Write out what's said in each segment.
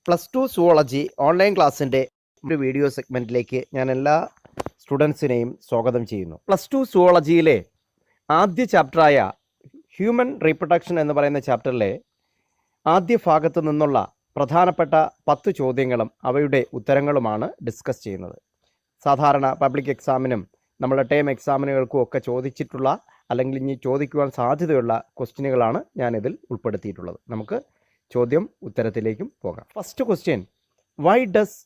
Plus two zoology online ക്ലാസ്സിൻ്റെ ഒരു video സെഗ്മെൻറ്റിലേക്ക് ഞാൻ എല്ലാ സ്റ്റുഡൻസിനെയും സ്വാഗതം ചെയ്യുന്നു. പ്ലസ് ടു സുവോളജിയിലെ ആദ്യ ചാപ്റ്ററായ ഹ്യൂമൻ റീപ്രൊഡക്ഷൻ എന്ന് പറയുന്ന ചാപ്റ്ററിലെ ആദ്യ ഭാഗത്തു നിന്നുള്ള പ്രധാനപ്പെട്ട 10 ചോദ്യങ്ങളും അവയുടെ ഉത്തരങ്ങളുമാണ് ഡിസ്കസ് ചെയ്യുന്നത്. സാധാരണ പബ്ലിക് എക്സാമിനും നമ്മുടെ ടേം എക്സാമിനുകൾക്കും ഒക്കെ ചോദിച്ചിട്ടുള്ള അല്ലെങ്കിൽ ഇനി ചോദിക്കുവാൻ സാധ്യതയുള്ള ക്വസ്റ്റ്യനുകളാണ് ഞാനിതിൽ ഉൾപ്പെടുത്തിയിട്ടുള്ളത്. നമുക്ക് ചോദ്യം ഉത്തരത്തിലേക്കും പോകാം. First question, why does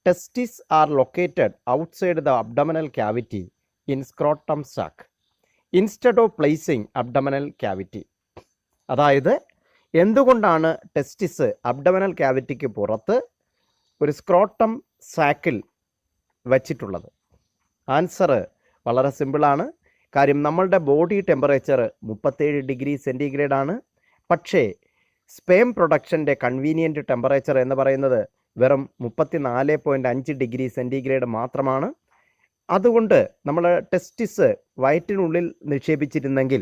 testis are located outside the abdominal cavity in scrotum sac instead of placing abdominal cavity? അതായത് എന്തുകൊണ്ടാണ് ടെസ്റ്റിസ് അബ്ഡമിനൽ ക്യാവിറ്റിക്ക് പുറത്ത് ഒരു സ്ക്രോട്ടം സാക്കിൽ വച്ചിട്ടുള്ളത്? ആൻസർ വളരെ സിമ്പിളാണ്. കാര്യം നമ്മളുടെ ബോഡി ടെമ്പറേച്ചർ 37 ഡിഗ്രി സെൻറ്റിഗ്രേഡ് ആണ്. പക്ഷേ സ്പേം പ്രൊഡക്ഷൻ്റെ കൺവീനിയൻറ്റ് ടെമ്പറേച്ചർ എന്ന് പറയുന്നത് വെറും 34.5 ഡിഗ്രി സെൻറ്റിഗ്രേഡ് മാത്രമാണ്. അതുകൊണ്ട് നമ്മൾ ടെസ്റ്റിസ് വയറ്റിനുള്ളിൽ നിക്ഷേപിച്ചിരുന്നെങ്കിൽ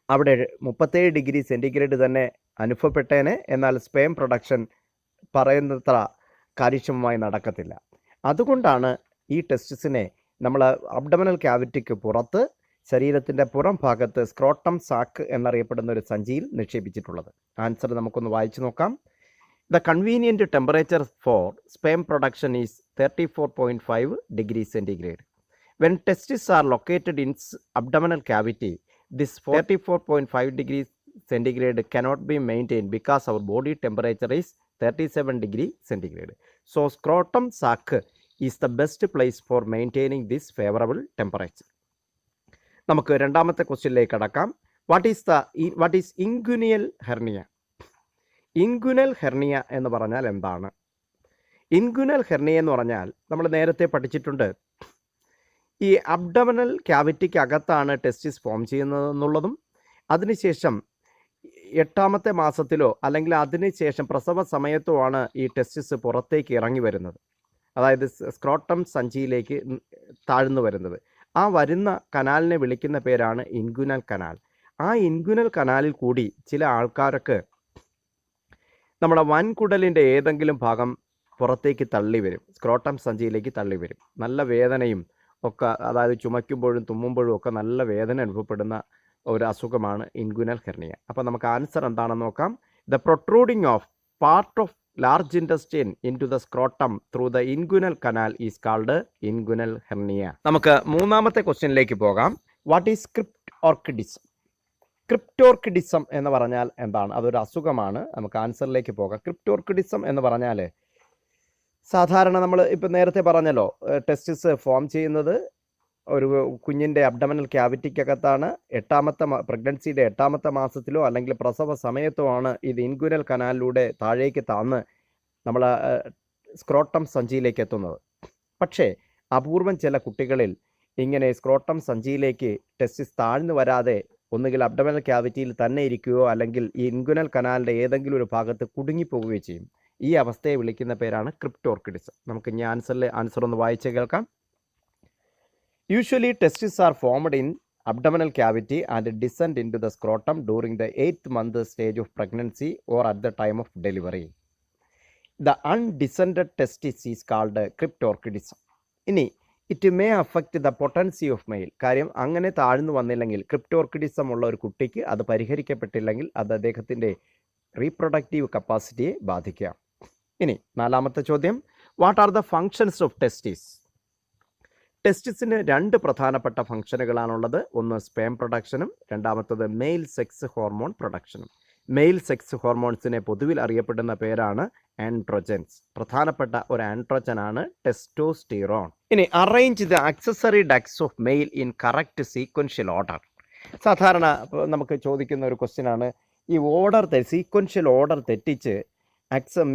അവിടെ 37 ഡിഗ്രി സെൻറ്റിഗ്രേഡ് തന്നെ അനുഭവപ്പെട്ടേനെ. എന്നാൽ സ്പേം പ്രൊഡക്ഷൻ പറയുന്നത്ര കാര്യക്ഷമമായി നടക്കത്തില്ല. അതുകൊണ്ടാണ് ഈ ടെസ്റ്റിസിനെ നമ്മൾ അബ്ഡമിനൽ ക്യാവിറ്റിക്ക് പുറത്ത് ശരീരത്തിൻ്റെ പുറം ഭാഗത്ത് സ്ക്രോട്ടം സാക്ക് എന്നറിയപ്പെടുന്ന ഒരു സഞ്ചിയിൽ നിക്ഷേപിച്ചിട്ടുള്ളത്. ആൻസർ നമുക്കൊന്ന് വായിച്ചു നോക്കാം. The convenient temperature for sperm production is 34.5 degree centigrade. When testis are located in abdominal cavity, this 34.5 degrees centigrade cannot be maintained because our body temperature is 37 degree centigrade. So scrotum sac is the best place for maintaining this favorable temperature. നമുക്ക് രണ്ടാമത്തെ ക്വസ്റ്റ്യനിലേക്ക് കടക്കാം. What is inguinal hernia? Inguinal hernia എന്ന് പറഞ്ഞാൽ എന്താണ്? ഇൻഗുനൽ hernia എന്ന് പറഞ്ഞാൽ നമ്മൾ നേരത്തെ പഠിച്ചിട്ടുണ്ട്, ഈ അബ്ഡമിനൽ ക്യാവിറ്റിക്ക് അകത്താണ് ടെസ്റ്റിസ് ഫോം ചെയ്യുന്നതെന്നുള്ളതും അതിനുശേഷം 8ാമത്തെ മാസത്തിലോ അല്ലെങ്കിൽ അതിനുശേഷം പ്രസവ സമയത്തോ ആണ് ഈ ടെസ്റ്റിസ് പുറത്തേക്ക് ഇറങ്ങി വരുന്നത്. അതായത് സ്ക്രോട്ടം സഞ്ചിയിലേക്ക് താഴ്ന്നു വരുന്നത്. ആ വരുന്ന കനാലിനെ വിളിക്കുന്ന പേരാണ് ഇൻഗുനൽ കനാൽ. ആ ഇൻഗുനൽ കനാലിൽ കൂടി ചില ആൾക്കാർക്ക് നമ്മുടെ വൻകുടലിൻ്റെ ഏതെങ്കിലും ഭാഗം പുറത്തേക്ക് തള്ളി വരും, സ്ക്രോട്ടം സഞ്ചിയിലേക്ക് തള്ളി വരും. നല്ല വേദനയും ഒക്കെ, അതായത് ചുമയ്ക്കുമ്പോഴും തുമ്മുമ്പോഴും ഒക്കെ നല്ല വേദന അനുഭവപ്പെടുന്ന ഒരു അസുഖമാണ് ഇൻഗുനൽ ഹെർണിയ. അപ്പോൾ നമുക്ക് ആൻസർ എന്താണെന്ന് നോക്കാം. The protruding of part of large intestine into the scrotum through the inguinal canal is called inguinal hernia. നമുക്ക് മൂന്നാമത്തെ ക്വസ്റ്റ്യനിലേക്ക് പോകാം. What is ക്രിപ്റ്റോർക്കിഡിസം? ക്രിപ്റ്റോർക്കിഡിസം എന്ന് പറഞ്ഞാൽ എന്താണ്? അതൊരു അസുഖമാണ്. നമുക്ക് ആൻസറിലേക്ക് പോകാം. ക്രിപ്റ്റോർക്കിഡിസം എന്ന് പറഞ്ഞാൽ സാധാരണ നമ്മൾ ഇപ്പം നേരത്തെ പറഞ്ഞല്ലോ, ടെസ്റ്റിസ് ഫോം ചെയ്യുന്നത് ഒരു കുഞ്ഞിൻ്റെ അബ്ഡമിനൽ ക്യാവിറ്റിക്കകത്താണ്. പ്രഗ്നൻസിയുടെ 8ാമത്തെ മാസത്തിലോ അല്ലെങ്കിൽ പ്രസവ സമയത്തോ ആണ് ഇത് ഇൻഗുനൽ കനാലിലൂടെ താഴേക്ക് താന്ന് നമ്മൾ സ്ക്രോട്ടം സഞ്ചിയിലേക്ക് എത്തുന്നത്. പക്ഷേ അപൂർവം ചില കുട്ടികളിൽ ഇങ്ങനെ സ്ക്രോട്ടം സഞ്ചിയിലേക്ക് ടെസ്റ്റിസ് താഴ്ന്നു വരാതെ ഒന്നുകിൽ അബ്ഡമിനൽ ക്യാവിറ്റിയിൽ തന്നെ ഇരിക്കുകയോ അല്ലെങ്കിൽ ഈ ഇൻഗുനൽ കനാലിൻ്റെ ഏതെങ്കിലും ഒരു ഭാഗത്ത് കുടുങ്ങിപ്പോവുകയോ ചെയ്യും. ഈ അവസ്ഥയെ വിളിക്കുന്ന പേരാണ് ക്രിപ്റ്റോർക്കിഡിസം. നമുക്ക് ഇനി ആൻസർ ഒന്ന് വായിച്ച് കേൾക്കാം. Usually testis are formed in abdominal cavity and descend into the scrotum during the 8th month stage of pregnancy or at the time of delivery. The undescended testis is called cryptorchidism. ഇനി it may affect the potency of male. കാര്യം അങ്ങനെ താഴ്ന്നു വന്നില്ലെങ്കിൽ, ക്രിപ്റ്റോർക്കിഡിസം ഉള്ള ഒരു കുട്ടിക്ക് അത് പരിഹരിക്കപ്പെട്ടില്ലെങ്കിൽ അത് അദ്ദേഹത്തിൻ്റെ റീപ്രൊഡക്റ്റീവ് കപ്പാസിറ്റിയെ ബാധിക്കാം. ഇനി നാലാമത്തെ ചോദ്യം, what are the functions of testis? ടെസ്റ്റിസിന് 2 പ്രധാനപ്പെട്ട ഫംഗ്ഷനുകളാണുള്ളത്. ഒന്ന് സ്പേം പ്രൊഡക്ഷനും രണ്ടാമത്തത് മെയിൽ സെക്സ് ഹോർമോൺ പ്രൊഡക്ഷനും. മെയിൽ സെക്സ് ഹോർമോൺസിനെ പൊതുവിൽ അറിയപ്പെടുന്ന പേരാണ് ആൻഡ്രോജൻസ്. പ്രധാനപ്പെട്ട ഒരു ആൻഡ്രോജനാണ് ടെസ്റ്റോസ്റ്റിറോൺ. ഇനി arrange the accessory ducts of male in correct sequential order. സാധാരണ നമുക്ക് ചോദിക്കുന്ന ഒരു ക്വസ്റ്റ്യനാണ്, ഈ സീക്വൻഷ്യൽ ഓർഡർ തെറ്റിച്ച്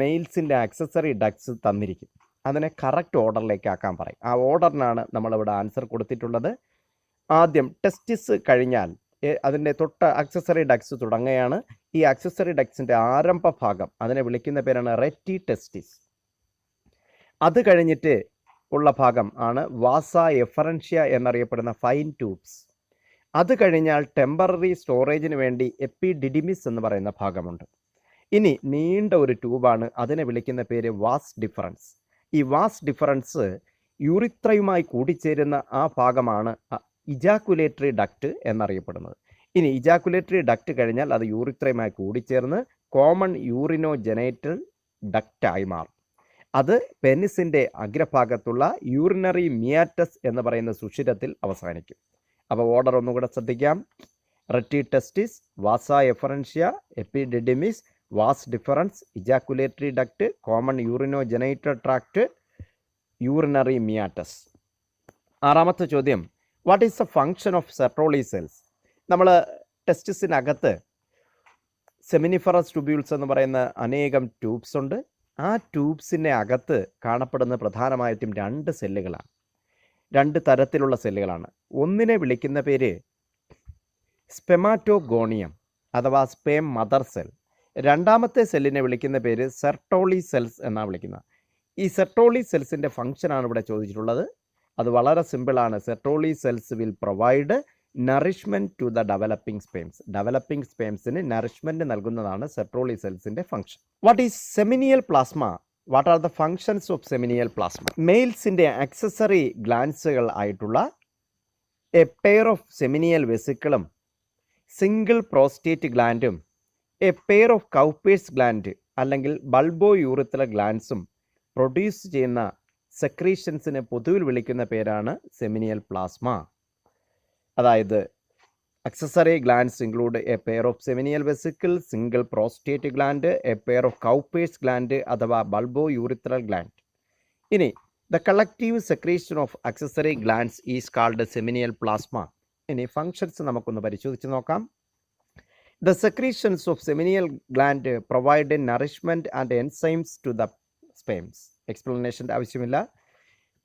മെയിൽസിൻ്റെ ആക്സസറി ഡക്ട്സ് തന്നിരിക്കും. അതിനെ കറക്റ്റ് ഓർഡറിലേക്ക് ആക്കാൻ പറയും. ആ ഓർഡറിനാണ് നമ്മളിവിടെ ആൻസർ കൊടുത്തിട്ടുള്ളത്. ആദ്യം ടെസ്റ്റിസ് കഴിഞ്ഞാൽ അതിൻ്റെ തൊട്ട് ആക്സസറി ഡക്ട്സ് തുടങ്ങുകയാണ്. ഈ ആക്സസറി ഡക്ട്സിൻ്റെ ആരംഭ ഭാഗം അതിനെ വിളിക്കുന്ന പേരാണ് റെറ്റി ടെസ്റ്റിസ്. അത് കഴിഞ്ഞിട്ട് ഉള്ള ഭാഗം ആണ് വാസ എഫറൻഷ്യ എന്നറിയപ്പെടുന്ന ഫൈൻ ട്യൂബ്സ്. അത് കഴിഞ്ഞാൽ ടെമ്പററി സ്റ്റോറേജിന് വേണ്ടി എപ്പിഡിഡിമിസ് എന്ന് പറയുന്ന ഭാഗമുണ്ട്. ഇനി നീണ്ട ഒരു ട്യൂബാണ്, അതിനെ വിളിക്കുന്ന പേര് വാസ് ഡിഫറൻസ്. ഈ വാസ് ഡിഫറൻസ് യൂറിത്രയുമായി കൂടിച്ചേരുന്ന ആ ഭാഗമാണ് ഇജാക്കുലേറ്ററി ഡക്റ്റ് എന്നറിയപ്പെടുന്നത്. ഇനി ഇജാക്കുലേറ്ററി ഡക്റ്റ് കഴിഞ്ഞാൽ അത് യൂറിത്രയുമായി കൂടിച്ചേർന്ന് കോമൺ യൂറിനോജനൈറ്റൽ ഡക്റ്റായി മാറും. അത് പെനിസിൻ്റെ അഗ്രഭാഗത്തുള്ള യൂറിനറി മിയാറ്റസ് എന്ന് പറയുന്ന സുഷിരത്തിൽ അവസാനിക്കും. അപ്പോൾ ഓർഡർ ഒന്നുകൂടെ ശ്രദ്ധിക്കാം. Rete testis, vasa efferentia, epididymis, vas deferens, ejaculatory duct, common urinogenital tract, urinary meatus. ആറാമത്തെ ചോദ്യം, what is the function of Sertoli cells? നമ്മൾ ടെസ്റ്റിസിനകത്ത് സെമിനിഫറസ് ട്യൂബ്യൂൾസ് എന്ന് പറയുന്ന അനേകം ട്യൂബ്സ് ഉണ്ട്. ആ ട്യൂബ്സിൻ്റെ അകത്ത് കാണപ്പെടുന്ന പ്രധാനമായിട്ടും രണ്ട് സെല്ലുകളാണ്, രണ്ട് തരത്തിലുള്ള സെല്ലുകളാണ്. ഒന്നിനെ വിളിക്കുന്ന പേര് സ്പെമാറ്റോഗോണിയം അഥവാ സ്പേം മദർ സെൽ. രണ്ടാമത്തെ സെല്ലിനെ വിളിക്കുന്ന പേര് സെർട്ടോളി സെൽസ് എന്നാണ് വിളിക്കുന്നത്. ഈ സെർട്ടോളി സെൽസിൻ്റെ ഫങ്ഷനാണ് ഇവിടെ ചോദിച്ചിട്ടുള്ളത്. അത് വളരെ സിമ്പിളാണ്. Sertoli cells will provide nourishment to the developing sperms. Developing സ്പേംസിന് നറിഷ്മെൻറ്റ് നൽകുന്നതാണ് സെർട്ടോളി സെൽസിൻ്റെ function. What is seminal plasma? What are the functions of seminal plasma? മെയിൽസിൻ്റെ ആക്സസറി ഗ്ലാൻസുകൾ ആയിട്ടുള്ള എ പെയർ ഓഫ് സെമിനിയൽ വെസിക്കിളും സിംഗിൾ പ്രോസ്റ്റേറ്റ് ഗ്ലാൻഡും a pair of Cowper's gland അല്ലെങ്കിൽ ബൾബോ യൂറിത്തല ഗ്ലാൻസും produce ചെയ്യുന്ന സെക്രീഷൻസിന് പൊതുവിൽ വിളിക്കുന്ന പേരാണ് സെമിനിയൽ പ്ലാസ്മ. അതായത് accessory glands include a pair of seminal vesicle, single prostate gland, a pair of Cowper's gland അഥവാ bulbourethral gland. ഇനി the collective secretion of accessory glands is called seminal plasma. ഇനി functions നമുക്കൊന്ന് പരിശോധിച്ച് നോക്കാം. The secretions of seminal gland provide nourishment and enzymes to the sperms. Explanation ആവശ്യമില്ല.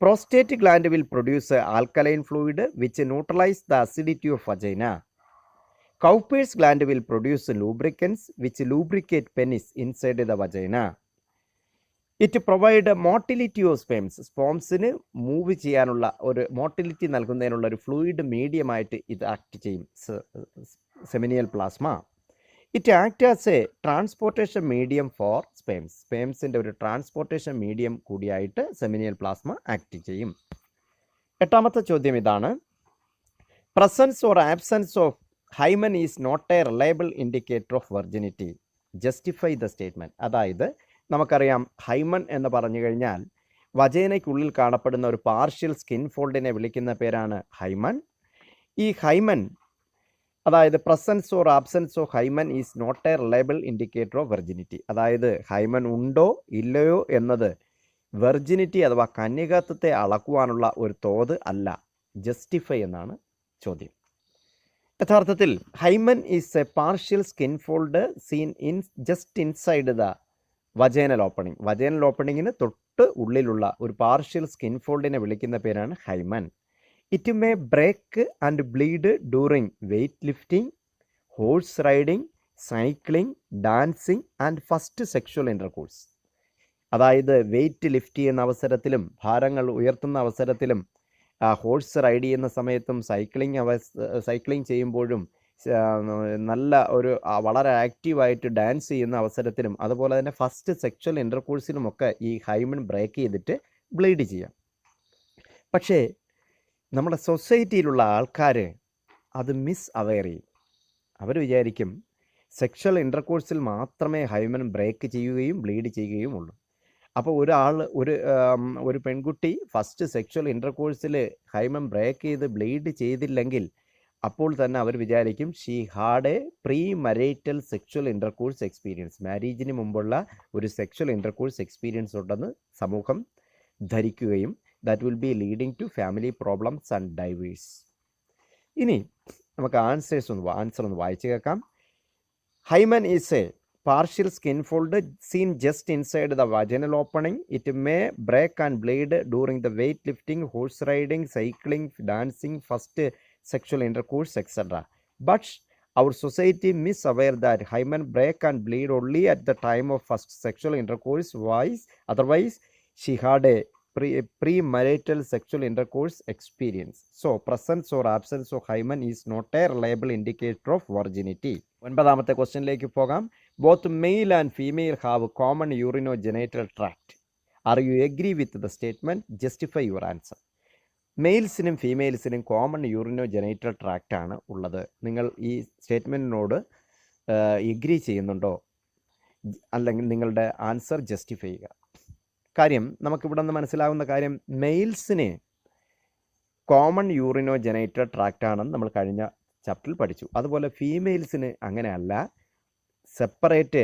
Prostate gland will produce alkaline fluid which neutralize the acidity of vagina. Cowper's gland will produce lubricants which lubricate penis inside the vagina. It provide motility of sperms. സ്പേംസിന് move ചെയ്യാനുള്ള ഒരു motility നൽകുന്നതിനുള്ള ഒരു fluid മീഡിയമായിട്ട് ഇത് act ചെയ്യും seminal plasma. It act as a transportation medium for sperms. സ്പേംസിൻ്റെ ഒരു transportation medium കൂടിയായിട്ട് സെമിനിയൽ പ്ലാസ്മ ആക്ട് ചെയ്യും. എട്ടാമത്തെ ചോദ്യം ഇതാണ്. Presence or absence of hymen is not a reliable indicator of virginity. Justify the statement. അതായത് നമുക്കറിയാം ഹൈമൻ എന്ന് പറഞ്ഞു കഴിഞ്ഞാൽ വജൈനയ്ക്കുള്ളിൽ കാണപ്പെടുന്ന ഒരു പാർഷ്യൽ സ്കിൻ ഫോൾഡിനെ വിളിക്കുന്ന പേരാണ് ഹൈമൻ. ഈ ഹൈമൻ അതായത് presence or absence of hymen is not a reliable indicator of virginity. അതായത് ഹൈമൻ ഉണ്ടോ ഇല്ലയോ എന്നത് വെർജിനിറ്റി അഥവാ കന്യകാത്വത്തെ അളക്കുവാനുള്ള ഒരു തോത് അല്ല. ജസ്റ്റിഫൈ എന്നാണ് ചോദ്യം. യഥാർത്ഥത്തിൽ hymen is a partial skin fold seen just inside the vaginal opening. Vaginal ഓപ്പണിങ്ങിന് തൊട്ട് ഉള്ളിലുള്ള ഒരു പാർഷ്യൽ സ്കിൻ ഫോൾഡിനെ വിളിക്കുന്ന പേരാണ് hymen. It may break and bleed during weight lifting, horse riding, cycling, dancing and first sexual intercourse. അതായത് weight lift ചെയ്യുന്ന അവസരത്തിലും ഭാരങ്ങൾ ഉയർത്തുന്ന അവസരത്തിലും ഹോഴ്സ് റൈഡ് ചെയ്യുന്ന സമയത്തും സൈക്ലിംഗ് ചെയ്യുമ്പോഴും നല്ല ഒരു വളരെ ആക്റ്റീവായിട്ട് ഡാൻസ് ചെയ്യുന്ന അവസരത്തിലും അതുപോലെ തന്നെ ഫസ്റ്റ് സെക്ഷൽ ഇൻ്റർകോഴ്സിലുമൊക്കെ ഈ ഹൈമൻ ബ്രേക്ക് ചെയ്തിട്ട് ബ്ലീഡ് ചെയ്യാം. പക്ഷേ നമ്മുടെ സൊസൈറ്റിയിലുള്ള ആൾക്കാർ അത് മിസ് അവെയർ ചെയ്യും. അവർ വിചാരിക്കും സെക്ഷൽ ഇൻ്റർകോഴ്സിൽ മാത്രമേ ഹൈമൻ ബ്രേക്ക് ചെയ്യുകയും ബ്ലീഡ് ചെയ്യുകയും ഉള്ളൂ. അപ്പോൾ ഒരു പെൺകുട്ടി ഫസ്റ്റ് സെക്ഷൽ ഇൻ്റർകോഴ്സിൽ ഹൈമൻ ബ്രേക്ക് ചെയ്ത് ബ്ലീഡ് ചെയ്തില്ലെങ്കിൽ അപ്പോൾ തന്നെ അവർ വിചാരിക്കും she had a premarital sexual intercourse experience. മാരേജിന് മുമ്പുള്ള ഒരു സെക്ഷൽ ഇൻ്റർകോഴ്സ് എക്സ്പീരിയൻസ് ഉണ്ടെന്ന് സമൂഹം ധരിക്കുകയും that will be leading to family problems and divorce. ഇനി നമുക്ക് ആൻസർ ഒന്ന് വായിച്ചു കേൾക്കാം. Hymen is A partial skin fold seen just inside the vaginal opening. It may break and bleed during the weight lifting, horse riding, cycling, dancing, first sexual intercourse, etc. But our society misaware that hymen break and bleed only at the time of first sexual intercourse. Otherwise, she had a premarital sexual intercourse experience. So, presence or absence of hymen is not a reliable indicator of virginity. ഒൻപതാമത്തെ ക്വസ്റ്റ്യനിലേക്ക് പോകാം. Both male and female have common urinogenital tract. Are you agree with the statement? Justify your answer. മെയിൽസിനും ഫീമെയിൽസിനും common urinogenital tract ആണ് ഉള്ളത്. നിങ്ങൾ ഈ സ്റ്റേറ്റ്മെൻറ്റിനോട് agree ചെയ്യുന്നുണ്ടോ? അല്ലെങ്കിൽ നിങ്ങളുടെ ആൻസർ ജസ്റ്റിഫൈ ചെയ്യുക. കാര്യം നമുക്കിവിടെ നിന്ന് മനസ്സിലാകുന്ന കാര്യം, മെയിൽസിന് കോമൺ യൂറിനോജനൈറ്റൽ ട്രാക്റ്റ് ആണെന്ന് നമ്മൾ കഴിഞ്ഞ ചാപ്റ്ററിൽ പഠിച്ചു. അതുപോലെ ഫീമെയിൽസിന് അങ്ങനെയല്ല, സെപ്പറേറ്റ്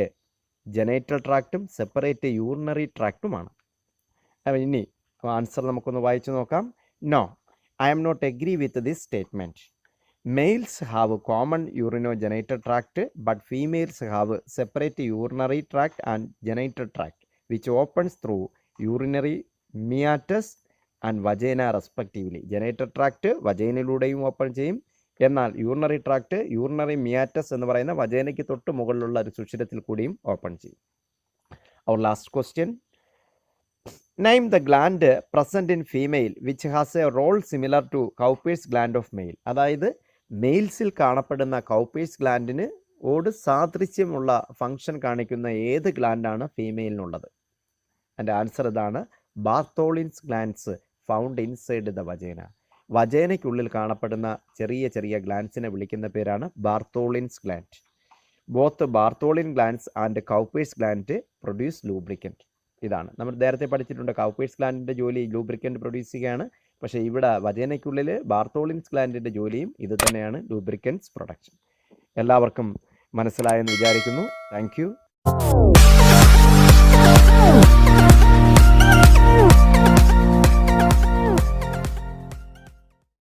ജനൈറ്റൽ ട്രാക്റ്റും സെപ്പറേറ്റ് യൂറിനറി ട്രാക്റ്റുമാണ്. ഇനി ആൻസർ നമുക്കൊന്ന് വായിച്ചു നോക്കാം. No, I am not agree with this statement. Males have common urinogenital tract but females have separate urinary tract and genital tract which opens through urinary meatus and vagina respectively. Genital tract വജൈനയിലൂടെയും open ചെയ്യും, എന്നാൽ urinary tract urinary meatus എന്ന് പറയുന്ന വജൈനയ്ക്ക് തൊട്ട് മുകളിലുള്ള ഒരു സുഷിരത്തിൽ കൂടിയും open ചെയ്യും. അവർ last question, name the gland present in female which has a role similar to Cowper's gland of male. അതായത് മെയിൽസിൽ കാണപ്പെടുന്ന കൗപ്പേഴ്സ് ഗ്ലാൻഡിന് ഓട് സാദൃശ്യമുള്ള ഫങ്ഷൻ കാണിക്കുന്ന ഏത് ഗ്ലാൻഡാണ് ഫീമെയിലിനുള്ളത്? എൻ്റെ ആൻസർ ഇതാണ്, Bartholin's glands found inside the vagina. വജൈനയ്ക്കുള്ളിൽ കാണപ്പെടുന്ന ചെറിയ ചെറിയ ഗ്ലാൻഡ്സിനെ വിളിക്കുന്ന പേരാണ് Bartholin's gland. Both Bartholin glands and Cowper's gland produce lubricant. ഇതാണ് നമ്മൾ നേരത്തെ പഠിച്ചിട്ടുണ്ട്. കൗപ്പേഴ്സ് ഗ്ലാൻഡിൻ്റെ ജോലി ലൂബ്രിക്കൻറ്റ് പ്രൊഡ്യൂസ് ചെയ്യുകയാണ്. പക്ഷേ ഇവിടെ വജൈനയ്ക്കുള്ളിൽ ബാർത്തോളിൻസ് ഗ്ലാൻഡിൻ്റെ ജോലിയും ഇത് തന്നെയാണ്, ലൂബ്രിക്കൻറ്റ്സ് പ്രൊഡക്ഷൻ. എല്ലാവർക്കും മനസ്സിലായെന്ന് വിചാരിക്കുന്നു. Thank you.